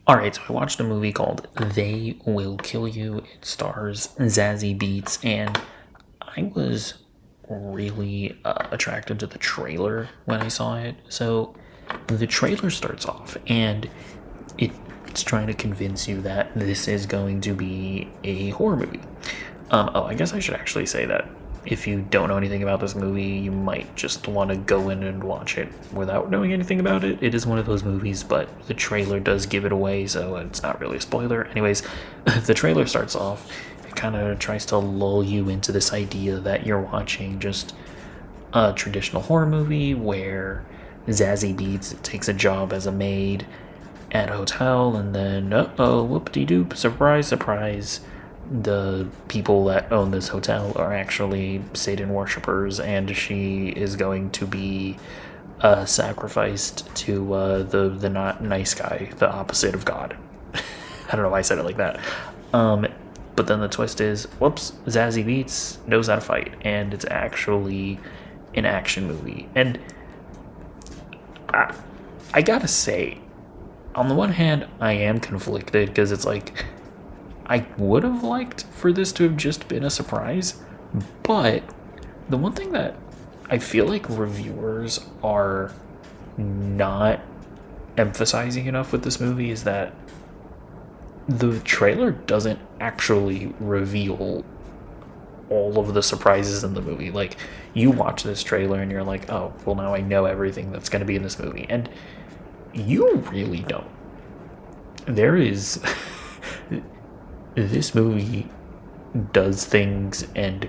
Alright, so I watched a movie called They Will Kill You. It stars Zazie Beetz, and I was really attracted to the trailer when I saw it. So the trailer starts off, and it's trying to convince you that this is going to be a horror movie. I guess I should actually say that if you don't know anything about this movie, you might just want to go in and watch it without knowing anything about it. It is one of those movies, but the trailer does give it away, so it's not really a spoiler. Anyways, the trailer starts off, it kind of tries to lull you into this idea that you're watching just a traditional horror movie where Zazie Beetz takes a job as a maid at a hotel, and then, whoop-de-doop, surprise, surprise, the people that own this hotel are actually Satan worshippers, and she is going to be sacrificed to the not nice guy, the opposite of God. I don't know why I said it like that. But then the twist is, whoops, Zazie Beetz knows how to fight, and it's actually an action movie. And I gotta say, on the one hand, I am conflicted because it's like, I would have liked for this to have just been a surprise, but the one thing that I feel like reviewers are not emphasizing enough with this movie is that the trailer doesn't actually reveal all of the surprises in the movie. Like, you watch this trailer and you're like, oh, well, now I know everything that's going to be in this movie. And you really don't. There is. This movie does things and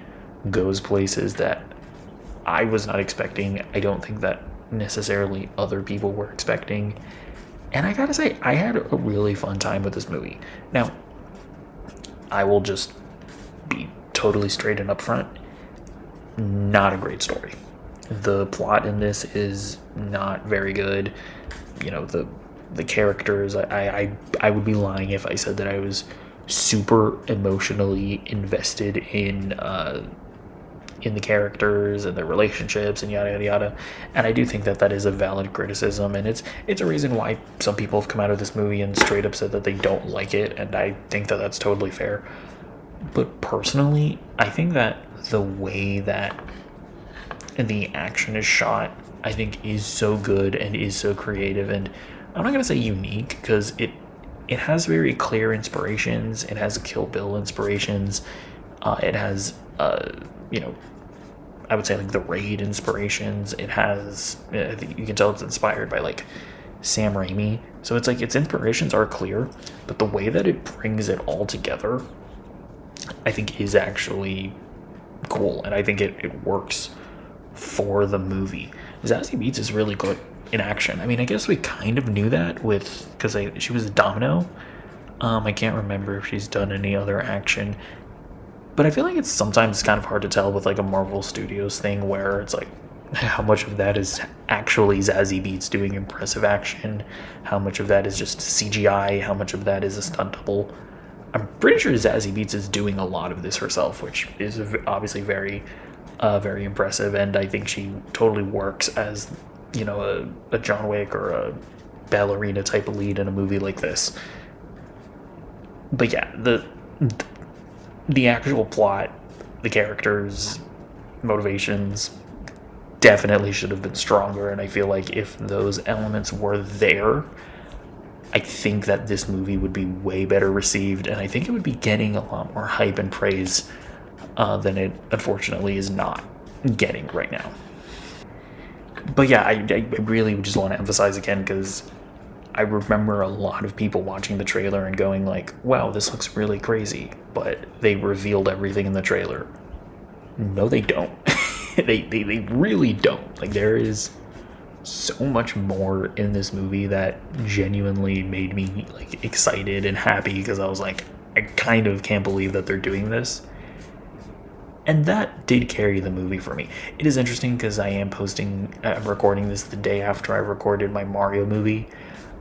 goes places that I was not expecting. I don't think that necessarily other people were expecting. And I gotta say, I had a really fun time with this movie. Now, I will just be totally straight and upfront. Not a great story. The plot in this is not very good. You know, the characters, I would be lying if I said that I was super emotionally invested in the characters and their relationships and yada yada yada. And I do think that that is a valid criticism, and it's a reason why some people have come out of this movie and straight up said that they don't like it, and I think that that's totally fair. But personally, I think that the way that the action is shot, I think, is so good and is so creative, and I'm not gonna say unique because it has very clear inspirations. It has Kill Bill inspirations. It has, I would say like the Raid inspirations. It has, you can tell it's inspired by like Sam Raimi. So it's like its inspirations are clear, but the way that it brings it all together, I think is actually cool. And I think it works for the movie. Zazie Beetz is really good in action. I mean, I guess we kind of knew that because she was a Domino. I can't remember if she's done any other action, but I feel like it's sometimes kind of hard to tell with like a Marvel Studios thing where it's like how much of that is actually Zazie Beetz doing impressive action, how much of that is just CGI, how much of that is a stunt double. I'm pretty sure Zazie Beetz is doing a lot of this herself, which is obviously very, very impressive, and I think she totally works as, you know, a John Wick or a ballerina type of lead in a movie like this. But yeah, the actual plot, the characters, motivations definitely should have been stronger, and I feel like if those elements were there, I think that this movie would be way better received, and I think it would be getting a lot more hype and praise than it unfortunately is not getting right now. But yeah, I really just want to emphasize again, because I remember a lot of people watching the trailer and going like, wow, this looks really crazy, but they revealed everything in the trailer. No, they don't. they really don't. Like, there is so much more in this movie that genuinely made me like excited and happy, because I was like, I kind of can't believe that they're doing this. And that did carry the movie for me. It is interesting because I'm recording this the day after I recorded my Mario movie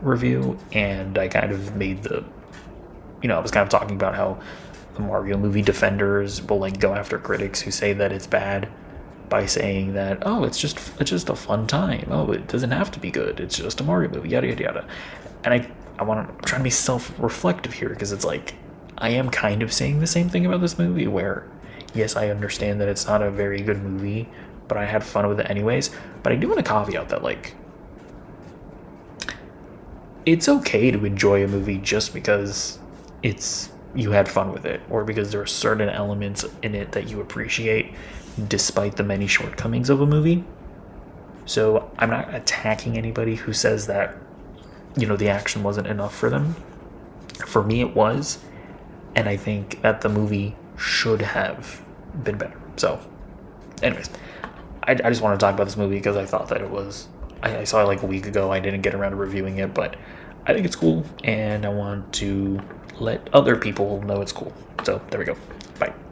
review, and I kind of made I was kind of talking about how the Mario movie defenders will like go after critics who say that it's bad by saying that, oh, it's just a fun time. Oh, it doesn't have to be good. It's just a Mario movie, yada yada yada. And I'm trying to be self-reflective here because it's like I am kind of saying the same thing about this movie where yes, I understand that it's not a very good movie, but I had fun with it anyways. But I do want to caveat that like it's okay to enjoy a movie just because it's you had fun with it or because there are certain elements in it that you appreciate despite the many shortcomings of a movie. So I'm not attacking anybody who says that the action wasn't enough for them. For me it was, and I think that the movie should have been better. So anyways, I just want to talk about this movie because I thought that it was I saw it like a week ago. I didn't get around to reviewing it, but I think it's cool and I want to let other people know it's cool. So there we go. Bye.